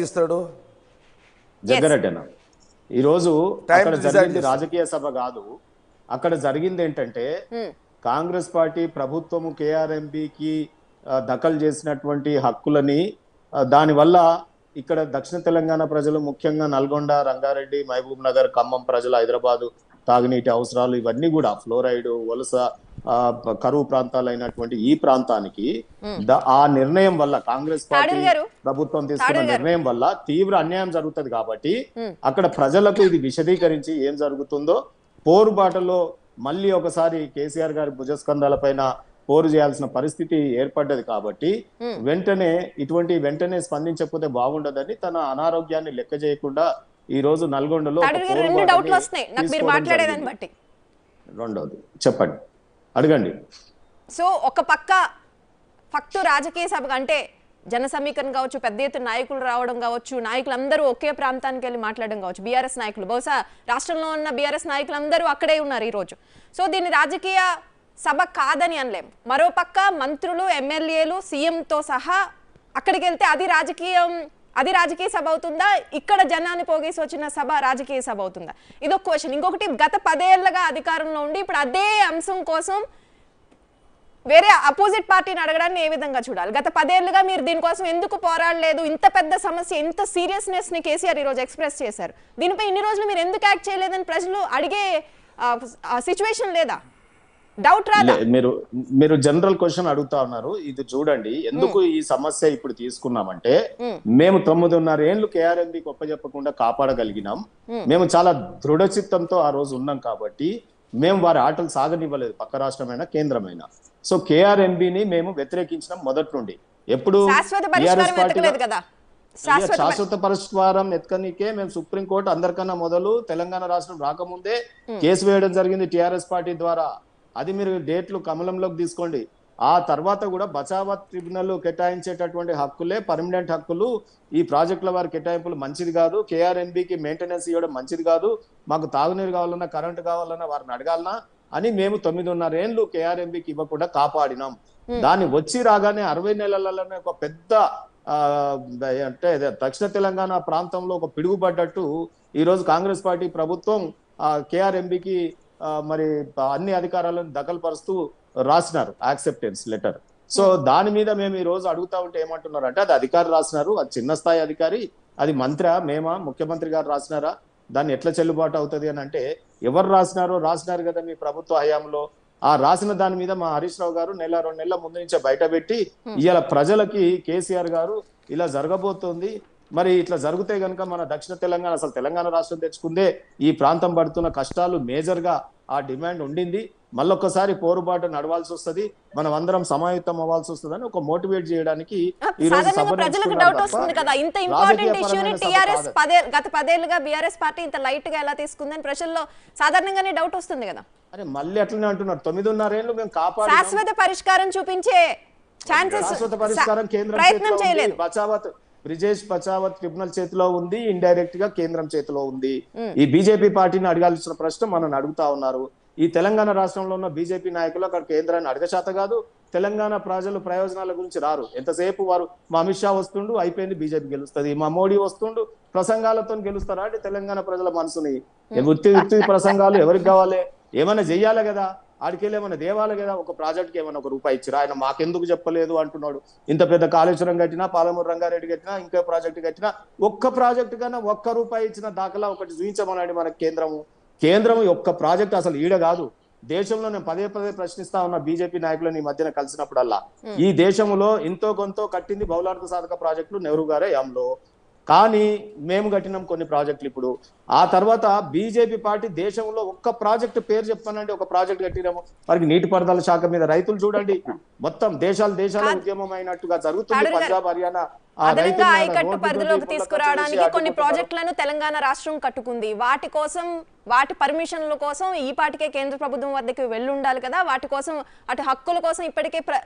ఇస్తాడు జగ్గారెడ్డి ఈరోజు అక్కడ జరిగింది రాజకీయ సభ కాదు. అక్కడ జరిగింది ఏంటంటే కాంగ్రెస్ పార్టీ ప్రభుత్వము కేఆర్ఎంబికి దఖలు చేసినటువంటి హక్కులని దానివల్ల ఇక్కడ దక్షిణ తెలంగాణ ప్రజలు ముఖ్యంగా నల్గొండ, రంగారెడ్డి, మహబూబ్ నగర్, ఖమ్మం ప్రజలు, హైదరాబాదు తాగునీటి అవసరాలు ఇవన్నీ కూడా ఫ్లోరైడ్, వలస, కరువు ప్రాంతాలైనటువంటి ఈ ప్రాంతానికి ఆ నిర్ణయం వల్ల కాంగ్రెస్ పార్టీ ప్రభుత్వం తీసుకున్న నిర్ణయం వల్ల తీవ్ర అన్యాయం జరుగుతుంది. కాబట్టి అక్కడ ప్రజలకు ఇది విశదీకరించి ఏం జరుగుతుందో పోరుబాటలో మళ్ళీ ఒకసారి కేసీఆర్ గారి భుజస్కంధాల పైన పోరు చేయాల్సిన పరిస్థితి ఏర్పడ్డది. కాబట్టి వెంటనే స్పందించకపోతే బాగుండదని తన అనారోగ్యాన్ని లెక్క చేయకుండా ఈ రోజు నల్గొండలో రెండవది చెప్పండి, అడగండి. సో ఒక పక్క ఫక్తు రాజకీయ సభ అంటే జన సమీకరణ కావచ్చు, పెద్ద ఎత్తున నాయకులు రావడం కావచ్చు, నాయకులందరూ ఒకే ప్రాంతానికి వెళ్ళి మాట్లాడడం కావచ్చు, బీఆర్ఎస్ నాయకులు బహుశా రాష్ట్రంలో ఉన్న బీఆర్ఎస్ నాయకులందరూ అక్కడే ఉన్నారు ఈరోజు. సో దీన్ని రాజకీయ సభ కాదని అనలేం. మరోపక్క మంత్రులు, ఎమ్మెల్యేలు, సీఎంతో సహా అక్కడికి వెళ్తే అది రాజకీయ సభ అవుతుందా? ఇక్కడ జనాన్ని పోగేసి వచ్చిన సభ రాజకీయ సభ అవుతుందా? ఇదొక క్వశ్చన్. ఇంకొకటి, గత 10 ఏళ్లుగా అధికారంలో ఉండి ఇప్పుడు అదే అంశం కోసం వేరే అపోజిట్ పార్టీని అడగడాన్ని ఏ విధంగా చూడాలి? గత 10 ఏళ్లుగా మీరు దీనికోసం ఎందుకు పోరాడలేదు? ఇంత పెద్ద సమస్య, ఇంత సీరియస్నెస్ ని కేసీఆర్ ఈరోజు ఎక్స్ప్రెస్ చేశారు. దీనిపై ఇన్ని రోజులు మీరు ఎందుకు యాక్ట్ చేయలేదని ప్రజలు అడిగే సిచ్యువేషన్ లేదా? డౌట్ రాదా? మీరు జనరల్ క్వశ్చన్ అడుగుతా ఉన్నారు. ఇది చూడండి, ఎందుకు ఈ సమస్య ఇప్పుడు తీసుకున్నామంటే మేము 9.5 ఏళ్లు కేఆర్ఎంబికి ఒప్పజెప్పకుండా కాపాడగలిగినాం. మేము చాలా దృఢ చిత్తంతో ఆ రోజు ఉన్నాం. కాబట్టి మేము వారి ఆటలు సాగనివ్వలేదు, పక్క రాష్ట్రమైన కేంద్రమైన. సో కేఆర్ఎంబిని మేము వ్యతిరేకించినాం మొదటి నుండి. ఎప్పుడు శాశ్వత పరిష్కారం ఎత్కనికే మేము సుప్రీంకోర్టు అందరికన్నా మొదలు తెలంగాణ రాష్ట్రం రాకముందే కేసు వేయడం జరిగింది టిఆర్ఎస్ పార్టీ ద్వారా. అది మీరు డేట్లు కమలంలోకి తీసుకోండి. ఆ తర్వాత కూడా బచావత్ ట్రిబ్యునల్ కేటాయించేటటువంటి హక్కులే పర్మనెంట్ హక్కులు. ఈ ప్రాజెక్టుల వారి కేటాయింపులు మంచిది కాదు, కేఆర్ఎంబికి మెయింటెనెన్స్ ఇవ్వడం మంచిది కాదు, మాకు తాగునీరు కావాలన్నా కరెంటు కావాలన్నా వారిని అడగాలన్నా అని మేము 9.5 ఏళ్లు కేఆర్ఎంబికి ఇవ్వకుండా కాపాడినాం. దాన్ని వచ్చి రాగానే 60 నెలలలోనే ఒక పెద్ద అంటే దక్షిణ తెలంగాణ ప్రాంతంలో ఒక పిడుగుపడ్డట్టు ఈరోజు కాంగ్రెస్ పార్టీ ప్రభుత్వం కేఆర్ఎంబికి మరి అన్ని అధికారాలను దఖలుపరుస్తూ రాసినారు యాక్సెప్టెన్స్ లెటర్. సో దాని మీద మేము ఈ రోజు అడుగుతా ఉంటే ఏమంటున్నారు అంటే, అది అధికారి రాసినారు, అది చిన్న స్థాయి అధికారి, అది మంత్రి మేమా, ముఖ్యమంత్రి గారు రాసినారా, దాన్ని ఎట్లా చెల్లుబాటు అవుతుంది అని అంటే, ఎవరు రాసినారు కదా మీ ప్రభుత్వ హయాంలో. ఆ రాసిన దాని మీద మా హరీష్ రావు గారు 1-2 నెలల ముందు నుంచే బయట పెట్టి ఇవాళ ప్రజలకి కేసీఆర్ గారు ఇలా జరగబోతోంది, మరి ఇట్లా జరిగితే గనుక మన దక్షిణ తెలంగాణ, అసలు తెలంగాణ రాష్ట్రం తెచ్చుకుందే ఈ ప్రాంతం పడుతున్న కష్టాలు మేజర్ గా ఆ డిమాండ్ ఉండింది, మళ్ళొక్కసారి పోరుబాటు నడవాల్సి వస్తుంది, మనం అందరం సమాయుతం అవ్వాల్సి వస్తుంది అని ఒక మోటివేట్ చేయడానికి ఈ రోజు ప్రజలకు డౌట్ వస్తుంది కదా, ఇంత ఇంపార్టెంట్ ఇష్యూని టిఆర్ఎస్ గత 10 ఏళ్లుగా బీఆర్ఎస్ పార్టీ ఇంత లైట్ గా ఎలా తీసుకుందని ప్రజల్లో సాధారణంగానే డౌట్ వస్తుంది కదా. అరే మళ్ళీ అట్లనే అంటున్నారు, 9.5 ఏళ్లు మేము కాపాడు శాశ్వత పరిష్కారం చూపించే ఛాన్సెస్, శాశ్వత పరిష్కారం కేంద్రం ప్రయత్నం చేయలేదు. బ్రిజేష్ బచావత్ ట్రిబ్యునల్ చేతిలో ఉంది, ఇండైరెక్ట్ గా కేంద్రం చేతిలో ఉంది. ఈ బీజేపీ పార్టీని అడగాల్సిన ప్రశ్న మనం అడుగుతా ఉన్నారు. ఈ తెలంగాణ రాష్ట్రంలో ఉన్న బీజేపీ నాయకులు అక్కడ కేంద్రాన్ని అడగశాత కాదు, తెలంగాణ ప్రజలు ప్రయోజనాల గురించి రారు. ఎంతసేపు వారు మా అమిత్ షా వస్తుండు అయిపోయింది బీజేపీ గెలుస్తుంది, మా మోడీ వస్తుండు ప్రసంగాలతో గెలుస్తారా అంటే తెలంగాణ ప్రజల మనసుని వృత్తి ప్రసంగాలు ఎవరికి కావాలి, ఏమైనా చెయ్యాలి కదా, ఆడికెళ్ళి ఏమైనా దేవాలి కదా. ఒక ప్రాజెక్ట్కి ఏమైనా 1 రూపాయి ఇచ్చిరా, ఆయన మాకెందుకు చెప్పలేదు అంటున్నాడు. ఇంత పెద్ద కాళేశ్వరం కట్టినా, పాలమూరు రంగారెడ్డి కట్టినా, ఇంకో ప్రాజెక్టు కట్టినా, ఒక్క ప్రాజెక్టు కన్నా 1 రూపాయి ఇచ్చిన దాఖలా ఒకటి చూపించమన్నాడు మన కేంద్రము ఒక్క ప్రాజెక్ట్ అసలు ఈడ కాదు. దేశంలో నేను పదే ప్రశ్నిస్తా ఉన్న బీజేపీ నాయకులను ఈ మధ్యన కలిసినప్పుడల్లా, ఈ దేశంలో ఎంతో కొంత కట్టింది బహుళార్థ సాధక ప్రాజెక్టులు నెహ్రూ గారే యాంలో, కానీ మేము కట్టినాం కొన్ని ప్రాజెక్టులు. ఇప్పుడు ఆ తర్వాత బీజేపీ పార్టీ దేశంలో ఒక్క ప్రాజెక్టు పేరు చెప్పానండి, ఒక ప్రాజెక్ట్ కట్టినాము. వారికి నీటిపారుదల శాఖ మీద రైతులు చూడండి మొత్తం దేశాల ఉద్యమం అయినట్టుగా జరుగుతుంది. పంజాబ్, హర్యానా అదనంగా ఆయకట్టు పరిధిలోకి తీసుకురావడానికి కొన్ని ప్రాజెక్టులను తెలంగాణ రాష్ట్రం కట్టుకుంది. వాటి పర్మిషన్ల కోసం ఈ పాటికే కేంద్ర ప్రభుత్వం వద్దకు వెళ్ళి ఉండాలి కదా, వాటి కోసం అటు హక్కుల కోసం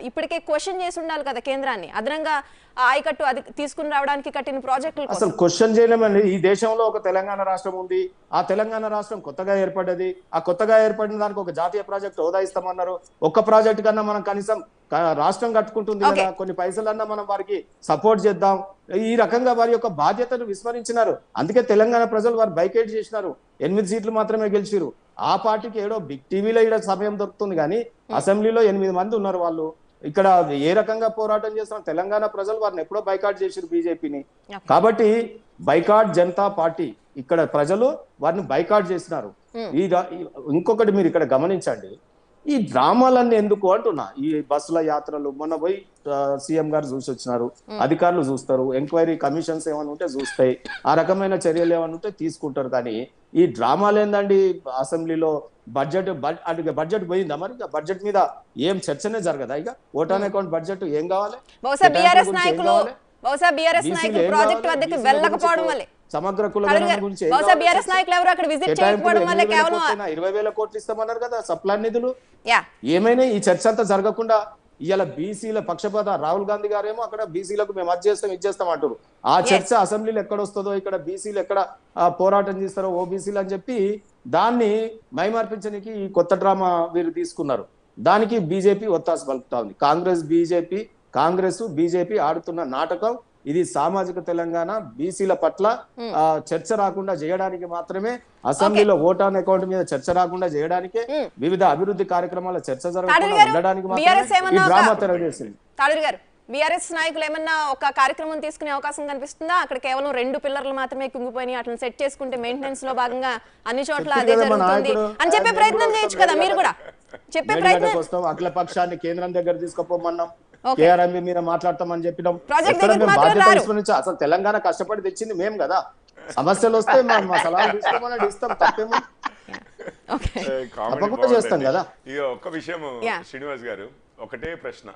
ఇప్పటికే క్వశ్చన్ చేసి ఉండాలి కదా కేంద్రాన్ని. అదనంగా ఆయకట్టు అది తీసుకుని రావడానికి కట్టిన ప్రాజెక్టులు అసలు క్వశ్చన్ చేయలేమండి. ఈ దేశంలో ఒక తెలంగాణ రాష్ట్రం ఉంది, ఆ తెలంగాణ రాష్ట్రం కొత్తగా ఏర్పడ్డది, ఆ కొత్తగా ఏర్పడిన దానికి ఒక జాతీయ ప్రాజెక్ట్ హోదా ఇస్తామన్నారు. ఒక్క ప్రాజెక్ట్ కన్నా మనం కనీసం రాష్ట్రం కట్టుకుంటుంది కదా, కొన్ని పైసలన్నా మనం వారికి సపోర్ట్ చేద్దాం. ఈ రకంగా వారి యొక్క బాధ్యతను విస్మరించినారు. అందుకే తెలంగాణ ప్రజలు వారు బైకేట్ చేసినారు. 8 సీట్లు మాత్రమే గెలిచిరు. ఆ పార్టీకి ఏడో బిగ్ టీవీలో ఈడ సమయం దొరుకుతుంది కానీ అసెంబ్లీలో 8 మంది ఉన్నారు వాళ్ళు. ఇక్కడ ఏ రకంగా పోరాటం చేస్తున్నారు తెలంగాణ ప్రజలు వారిని ఎప్పుడో బైకాట్ చేసిరు బీజేపీని. కాబట్టి బైకాట్ జనతా పార్టీ ఇక్కడ ప్రజలు వారిని బైకాట్ చేసినారు. ఇంకొకటి మీరు ఇక్కడ గమనించండి, ఈ డ్రామాలన్నీ ఎందుకు అంటున్నా. ఈ బస్సుల యాత్రలు మొన్న పోయి సీఎం గారు చూసి వచ్చినారు, అధికారులు చూస్తారు, ఎంక్వైరీ కమిషన్స్ ఏమైనా ఉంటే చూస్తాయి, ఆ రకమైన చర్యలు ఏమైనా ఉంటే తీసుకుంటారు. కానీ ఈ డ్రామాలు ఏందండి, అసెంబ్లీలో బడ్జెట్ పోయిందా మరి? బడ్జెట్ మీద ఏం చర్చనే జరగదా? ఇక ఓటాన్ అకౌంట్ బడ్జెట్ ఏం కావాలి? బహుశా బీఆర్ఎస్ నాయకులు ప్రాజెక్ట్ వద్దకు వెళ్ళకపోవడం వల్లే, సమగ్ర కుల గురించి బహుశా బీఆర్ఎస్ నాయకులు ఎవరు అక్కడ విజిట్ చేయకపోవడం వల్లే కేవలం 20,000 కోట్లు ఇస్తామన్నారు కదా సప్లాన్ నిధులు. ఏమైనా ఈ చర్చ అంతా జరగకుండా ఇవాళ బీసీల పక్షపాత రాహుల్ గాంధీ గారేమో అక్కడ బీసీలకు మేము అది చేస్తాం ఇది చేస్తాం అంటారు. ఆ చర్చ అసెంబ్లీలో ఎక్కడ వస్తుందో, ఇక్కడ బీసీలు ఎక్కడ పోరాటం చేస్తారో ఓబీసీలు అని చెప్పి దాన్ని మైమార్పించడానికి ఈ కొత్త డ్రామా వీరు తీసుకున్నారు. దానికి బీజేపీ ఒత్తాసు పలుకుతా ఉంది. కాంగ్రెస్ బీజేపీ ఆడుతున్న నాటకం ఇది. సామాజిక తెలంగాణ బీసీల పట్ల చర్చ రాకుండా చేయడానికి మాత్రమే, అసెంబ్లీలో ఓటాన్ అకౌంట్ మీద చర్చ రాకుండా చేయడానికే, వివిధ అభివృద్ధి కార్యక్రమాల చర్చ జరగకుండా ఉండడానికి డ్రామా తెరవేసింది. తాళూరి గారు, బీఆర్ఎస్ నాయకులు ఏమన్నా ఒక కార్యక్రమం తీసుకునే అవకాశం కనిపిస్తుందా? అక్కడ కేవలం 2 పిల్లర్లు మాత్రమే కుంగిపోయినాయి, అట్లా సెట్ చేసుకుంటే మెయింటెనెన్స్ లో భాగంగా అన్ని చోట్ల అదే జరుగుతుంది అని చెప్పే ప్రయత్నం చేయొచ్చు కదా మీరు కూడా. చెప్పే ప్రయత్నం అఖిల పక్షాన్ని కేంద్రం దగ్గర తీసుకుపోమన్నాం, కేఆర్ఎంబీ మీద మాట్లాడతామని చెప్పినాం. అసలు తెలంగాణ కష్టపడి తెచ్చింది మేము కదా. సమస్యలు వస్తే మా సలహాలు తీసుకోమని ఇస్తాం, తప్పేమో తప్పకుండా చేస్తాం కదా. ఇక ఒక్క విషయం శ్రీనివాస్ గారు, ఒకటే ప్రశ్న.